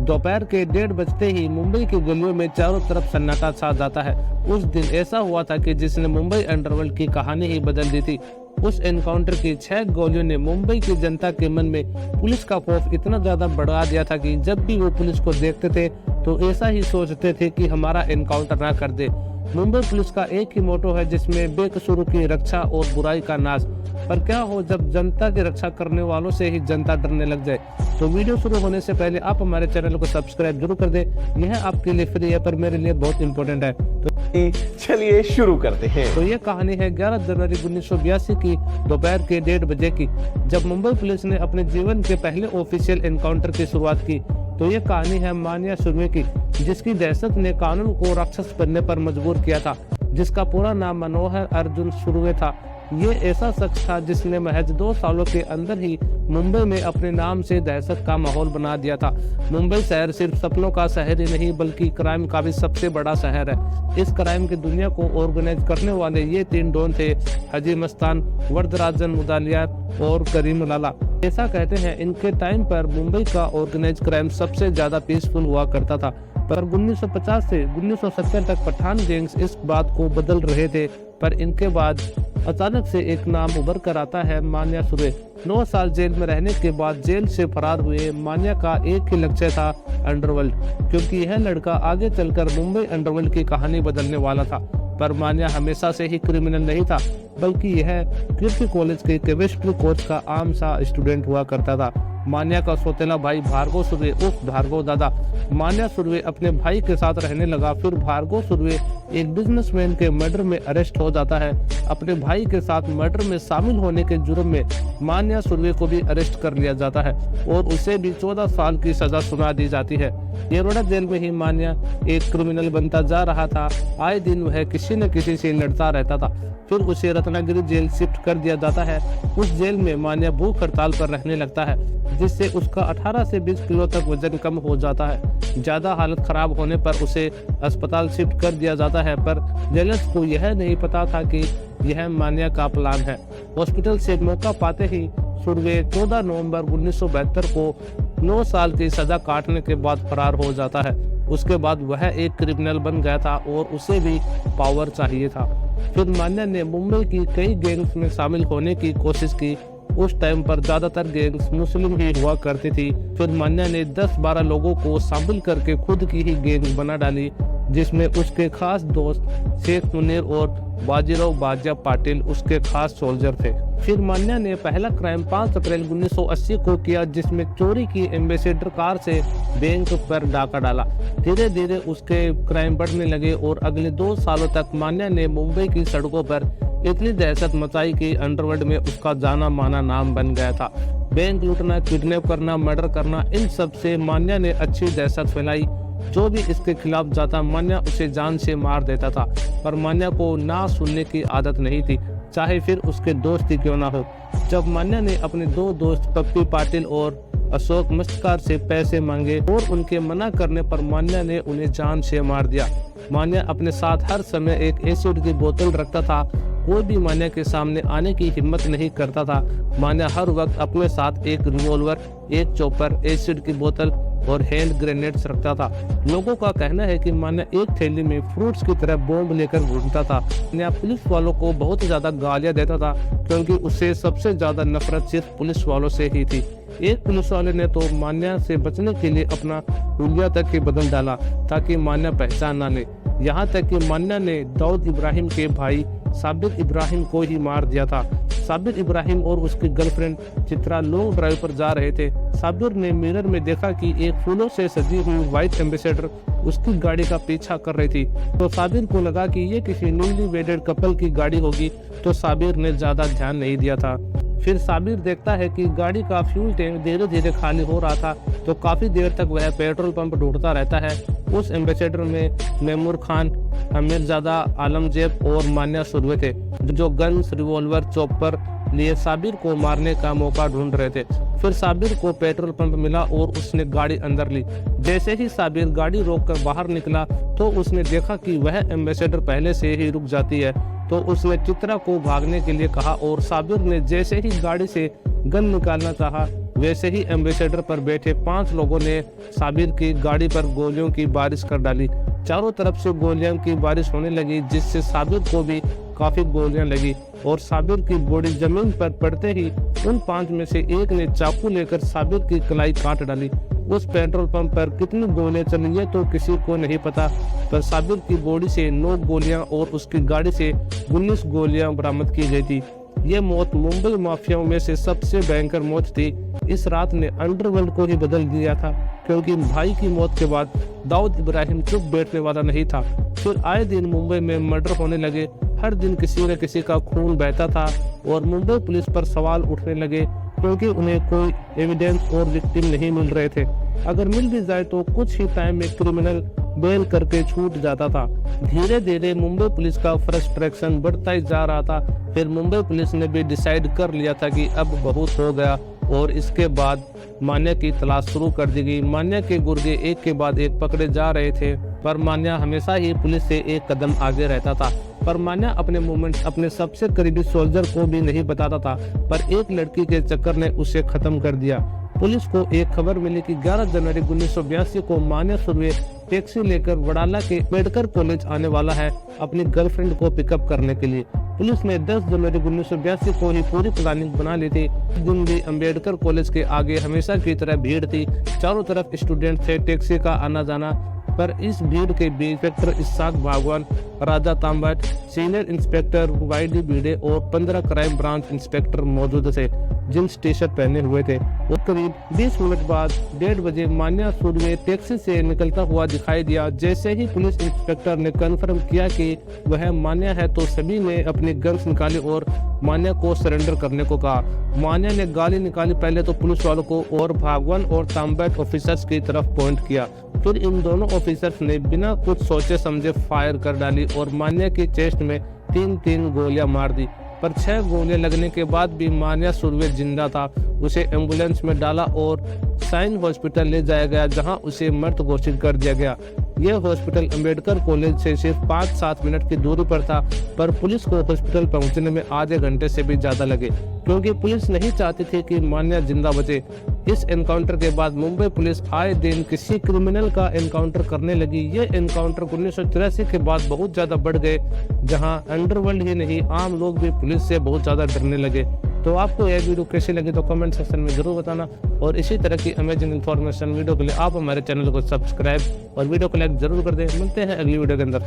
दोपहर के 1:30 बजते ही मुंबई की गलियों में चारों तरफ सन्नाटा छा जाता है। उस दिन ऐसा हुआ था कि जिसने मुंबई अंडरवर्ल्ड की कहानी ही बदल दी थी। उस एनकाउंटर की 6 गोलियों ने मुंबई की जनता के मन में पुलिस का खौफ इतना ज्यादा बढ़ा दिया था कि जब भी वो पुलिस को देखते थे तो ऐसा ही सोचते थे कि हमारा एनकाउंटर ना कर दे। मुंबई पुलिस का एक ही मोटो है जिसमें बेकसूरों की रक्षा और बुराई का नाश। पर क्या हो जब जनता की रक्षा करने वालों से ही जनता डरने लग जाए। तो वीडियो शुरू होने से पहले आप हमारे चैनल को सब्सक्राइब जरूर कर दें। यह आपके लिए फ्री है पर मेरे लिए बहुत इंपॉर्टेंट है। तो चलिए शुरू करते हैं। तो ये कहानी है 11 जनवरी 1982 की दोपहर के 1:30 बजे की, जब मुंबई पुलिस ने अपने जीवन के पहले ऑफिशियल एनकाउंटर की शुरुआत की। तो ये कहानी है मान्या सुर्वे की, जिसकी दहशत ने कानून को राक्षस बनने पर मजबूर किया था। जिसका पूरा नाम मनोहर अर्जुन सुर्वे था। ये ऐसा शख्स था जिसने महज 2 सालों के अंदर ही मुंबई में अपने नाम से दहशत का माहौल बना दिया था। मुंबई शहर सिर्फ सपनों का शहर ही नहीं बल्कि क्राइम का भी सबसे बड़ा शहर है। इस क्राइम की दुनिया को ऑर्गेनाइज करने वाले ये 3 डॉन थे, हाजी मस्तान, वरदराजन मुदलियार और करीम लाला। ऐसा कहते हैं इनके टाइम पर मुंबई का ऑर्गेनाइज क्राइम सबसे ज्यादा पीसफुल हुआ करता था। पर 1950 से 1970 तक पठान गैंग्स इस बात को बदल रहे थे। पर इनके बाद अचानक से एक नाम उभर कर आता है, मान्या सुर्वे। 9 साल जेल में रहने के बाद जेल से फरार हुए मान्या का एक ही लक्ष्य था, अंडरवर्ल्ड, क्योंकि यह लड़का आगे चलकर मुंबई अंडरवर्ल्ड की कहानी बदलने वाला था। पर मान्या हमेशा से ही क्रिमिनल नहीं था, बल्कि यह कीर्ति कॉलेज के केमिस्ट्री कोर्स का आम सा स्टूडेंट हुआ करता था। मान्या का सौतेला भाई भार्गव सुर्वे उर्फ भार्गव दादा। मान्या सुर्वे अपने भाई के साथ रहने लगा। फिर भार्गव सुर्वे एक बिजनेसमैन के मर्डर में अरेस्ट हो जाता है। अपने भाई के साथ मर्डर में शामिल होने के जुर्म में मान्या सुर्वे को भी अरेस्ट कर लिया जाता है और उसे भी 14 साल की सजा सुना दी जाती है। येरवडा जेल में ही मान्या एक क्रिमिनल बनता जा रहा था। आए दिन वह किसी न किसी से लड़ता रहता था। फिर उसे रत्नागिरी जेल शिफ्ट कर दिया जाता है। उस जेल में मान्या भूख हड़ताल पर रहने लगता है, जिससे उसका 18 से 20 किलो तक वजन कम हो जाता है। ज्यादा हालत खराब होने पर उसे अस्पताल शिफ्ट कर दिया जाता है। पर जेलर्स को यह नहीं पता था कि यह मान्या का प्लान है। हॉस्पिटल से मौका पाते ही सुर्वे 14 नवंबर 1972 को 9 साल की सजा काटने के बाद फरार हो जाता है। उसके बाद वह एक क्रिमिनल बन गया था और उसे भी पावर चाहिए था। फिर मान्या ने मुंबई की कई गैंग्स में शामिल होने की कोशिश की। उस टाइम पर ज्यादातर गैंग्स मुस्लिम ही हुआ करती थी। फिर मान्या ने 10-12 लोगों को शामिल करके खुद की ही गैंग बना डाली, जिसमें उसके खास दोस्त शेख मुनीर और बाजीराव बाजिया पाटिल उसके खास सोल्जर थे। फिर मान्या ने पहला क्राइम 5 अप्रैल 1980 को किया, जिसमें चोरी की एम्बेसडर कार से बैंक पर डाका डाला। धीरे धीरे उसके क्राइम बढ़ने लगे और अगले 2 सालों तक मान्या ने मुंबई की सड़कों पर इतनी दहशत मचाई कि अंडरवर्ल्ड में उसका जाना माना नाम बन गया था। बैंक लूटना, किडनैप करना, मर्डर करना, इन सब से मान्या ने अच्छी दहशत फैलाई। जो भी इसके खिलाफ जाता मान्या उसे जान से मार देता था। पर मान्या को ना सुनने की आदत नहीं थी, चाहे फिर उसके दोस्त ही क्यों ना हो। जब मान्या ने अपने 2 दोस्त पप्पी पाटिल और अशोक मस्कार से पैसे मांगे और उनके मना करने पर मान्या ने उन्हें जान से मार दिया। मान्या अपने साथ हर समय एक एसिड की बोतल रखता था। कोई भी मान्या के सामने आने की हिम्मत नहीं करता था। मान्या हर वक्त अपने साथ एक रिवॉल्वर, एक चॉपर, एसिड की बोतल और हैंड ग्रेनेड्स रखता था। लोगों का कहना है कि मान्या एक थैली में फ्रूट्स की तरह बॉम्ब लेकर घूमता था। मान्या पुलिस वालों को बहुत ज्यादा गालियां देता था, क्योंकि उसे सबसे ज्यादा नफरत सिर्फ पुलिस वालों से ही थी। एक पुलिस वाले ने तो मान्या से बचने के लिए अपना हुलिया तक ही बदल डाला ताकि मान्या पहचान ना ले। यहाँ तक कि मान्या ने दाऊद इब्राहिम के भाई साबिर इब्राहिम को ही मार दिया था। साबिर इब्राहिम और उसकी गर्लफ्रेंड चित्रा लॉन्ग ड्राइव पर जा रहे थे। साबिर ने मिरर में देखा कि एक फूलों से सजी हुई व्हाइट एम्बेसडर उसकी गाड़ी का पीछा कर रही थी। तो साबिर को लगा कि ये किसी न्यूली वेडेड कपल की गाड़ी होगी, तो साबिर ने ज्यादा ध्यान नहीं दिया था। फिर साबिर देखता है कि गाड़ी का फ्यूल टैंक धीरे धीरे खाली हो रहा था, तो काफी देर तक वह पेट्रोल पंप ढूंढता रहता है। उस एम्बेसडर में मेमूर खान, अमीरजादा, आलमजेब और मान्या सुर्वे थे, जो गन्स, रिवॉल्वर, चॉपर लिए साबिर को मारने का मौका ढूंढ रहे थे। फिर साबिर को पेट्रोल पंप मिला और उसने गाड़ी अंदर ली। जैसे ही साबिर गाड़ी रोककर बाहर निकला तो उसने देखा कि वह एम्बेसडर पहले से ही रुक जाती है। तो उसने चित्रा को भागने के लिए कहा और साबिर ने जैसे ही गाड़ी से गन निकालना चाहा, वैसे ही एम्बेसडर पर बैठे 5 लोगों ने साबिर की गाड़ी पर गोलियों की बारिश कर डाली। चारों तरफ से गोलियों की बारिश होने लगी, जिससे साबिर को भी काफी गोलियां लगी और साबिर की बॉडी जमीन पर पड़ते ही उन 5 में से एक ने चाकू लेकर साबिर की कलाई काट डाली। उस पेट्रोल पंप पर कितनी गोलियां चली है तो किसी को नहीं पता, पर साबिर की बॉडी से 9 गोलियां और उसकी गाड़ी से 19 गोलियां बरामद की गई थी। ये मौत मुंबई माफियाओं में से सबसे भयंकर मौत थी। इस रात ने अंडरवर्ल्ड को ही बदल दिया था, क्योंकि भाई की मौत के बाद दाऊद इब्राहिम चुप बैठने वाला नहीं था। फिर आए दिन मुंबई में मर्डर होने लगे, हर दिन किसी न किसी का खून बहता था और मुंबई पुलिस पर सवाल उठने लगे, क्योंकि उन्हें कोई एविडेंस और विक्टिम नहीं मिल रहे थे। अगर मिल भी जाए तो कुछ ही टाइम में क्रिमिनल बेल करके छूट जाता था। धीरे धीरे मुंबई पुलिस का फ्रस्ट्रेशन बढ़ता ही जा रहा था। फिर मुंबई पुलिस ने भी डिसाइड कर लिया था कि अब बहुत हो गया और इसके बाद मान्या की तलाश शुरू कर दी गई। मान्या के गुर्गे एक के बाद एक पकड़े जा रहे थे, पर मान्या हमेशा ही पुलिस से एक कदम आगे रहता था। पर मान्या अपने मूवमेंट्स अपने सबसे करीबी सोल्जर को भी नहीं बताता था, पर एक लड़की के चक्कर ने उसे खत्म कर दिया। पुलिस को एक खबर मिली कि 11 जनवरी 1982 को मान्या सुर्वे टैक्सी लेकर वडाला के मेडिकल कॉलेज आने वाला है अपनी गर्लफ्रेंड को पिकअप करने के लिए। पुलिस ने 10 जनवरी 1982 को ही पूरी प्लानिंग बना ली थी। इस दिन भी अम्बेडकर कॉलेज के आगे हमेशा की तरह भीड़ थी। चारों तरफ स्टूडेंट थे, टैक्सी का आना जाना, पर इस भीड़ के बीच इंस्पेक्टर इस्साक भागवान, राजा तांबट, सीनियर इंस्पेक्टर वाईडी भिड़े और 15 क्राइम ब्रांच इंस्पेक्टर मौजूद थे, जींस टी शर्ट पहने हुए थे। और करीब 20 मिनट बाद 1:30 बजे मान्या सुर्वे टैक्सी से निकलता हुआ दिखाई दिया। जैसे ही पुलिस इंस्पेक्टर ने कंफर्म किया कि वह मान्या है, तो सभी ने अपनी गन्स निकाली और मान्या को सरेंडर करने को कहा। मान्या ने गाली निकाली, पहले तो पुलिस वालों को और भागवान और तांबट ऑफिसर्स की तरफ पॉइंट किया। फिर इन दोनों ऑफिसर्स ने बिना कुछ सोचे समझे फायर कर डाली और मान्या की चेस्ट में 3 गोलियां मार दी, पर 6 गोलियां लगने के बाद भी मान्या सुर्वे जिंदा था। उसे एम्बुलेंस में डाला और साइन हॉस्पिटल ले जाया गया, जहां उसे मृत घोषित कर दिया गया। यह हॉस्पिटल अम्बेडकर कॉलेज से सिर्फ 5-7 मिनट की दूरी पर था, पर पुलिस को हॉस्पिटल पहुंचने में आधे घंटे से भी ज्यादा लगे, क्योंकि पुलिस नहीं चाहती थी कि मान्या जिंदा बचे। इस एनकाउंटर के बाद मुंबई पुलिस आए दिन किसी क्रिमिनल का एनकाउंटर करने लगी। ये एनकाउंटर 1983 के बाद बहुत ज्यादा बढ़ गए, जहां अंडरवर्ल्ड ही नहीं आम लोग भी पुलिस से बहुत ज्यादा डरने लगे। तो आपको यह वीडियो कैसी लगी तो कमेंट सेक्शन में जरूर बताना, और इसी तरह की अमेजिंग इन्फॉर्मेशन वीडियो के लिए आप हमारे चैनल को सब्सक्राइब और वीडियो को लाइक जरूर कर दें। मिलते हैं अगली वीडियो के अंदर।